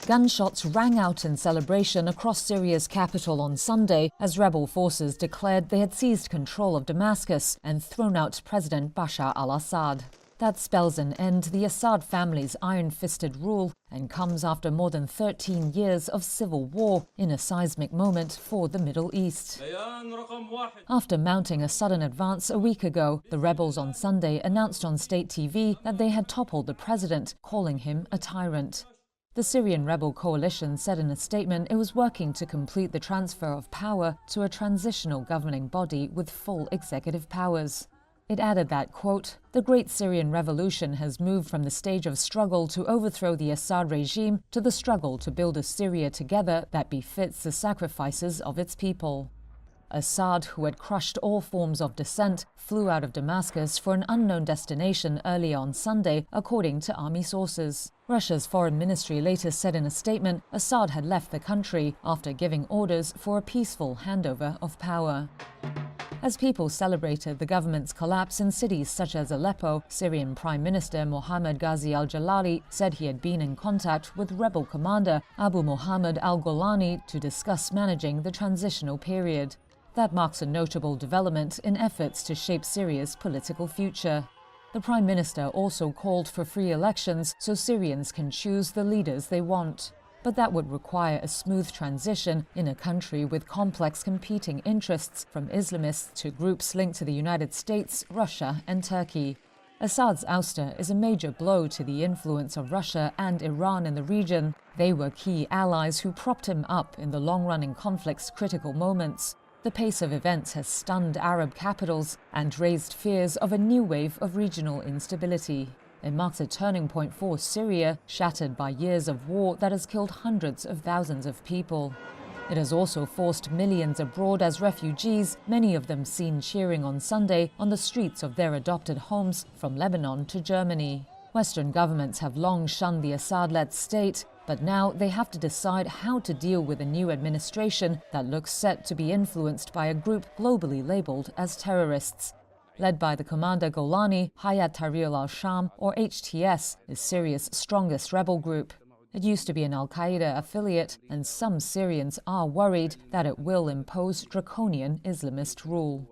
Gunshots rang out in celebration across Syria's capital on Sunday as rebel forces declared they had seized control of Damascus and thrown out President Bashar al-Assad. That spells an end to the Assad family's iron-fisted rule and comes after more than 13 years of civil war in a seismic moment for the Middle East. After mounting a sudden advance a week ago, the rebels on Sunday announced on state TV that they had toppled the president, calling him a tyrant. The Syrian rebel coalition said in a statement it was working to complete the transfer of power to a transitional governing body with full executive powers. It added that, quote, "The Great Syrian Revolution has moved from the stage of struggle to overthrow the Assad regime to the struggle to build a Syria together that befits the sacrifices of its people." Assad, who had crushed all forms of dissent, flew out of Damascus for an unknown destination early on Sunday, according to army sources. Russia's foreign ministry later said in a statement Assad had left the country after giving orders for a peaceful handover of power. As people celebrated the government's collapse in cities such as Aleppo, Syrian Prime Minister Mohammad Ghazi al-Jalali said he had been in contact with rebel commander Abu Muhammad al-Golani to discuss managing the transitional period. That marks a notable development in efforts to shape Syria's political future. The Prime Minister also called for free elections so Syrians can choose the leaders they want. But that would require a smooth transition in a country with complex competing interests, from Islamists to groups linked to the United States, Russia, and Turkey. Assad's ouster is a major blow to the influence of Russia and Iran in the region. They were key allies who propped him up in the long-running conflict's critical moments. The pace of events has stunned Arab capitals and raised fears of a new wave of regional instability. It marks a turning point for Syria, shattered by years of war that has killed hundreds of thousands of people. It has also forced millions abroad as refugees, many of them seen cheering on Sunday on the streets of their adopted homes from Lebanon to Germany. Western governments have long shunned the Assad-led state, but now they have to decide how to deal with a new administration that looks set to be influenced by a group globally labeled as terrorists. Led by the commander Golani, Hayat Tahrir al-Sham, or HTS, is Syria's strongest rebel group. It used to be an al-Qaeda affiliate, and some Syrians are worried that it will impose draconian Islamist rule.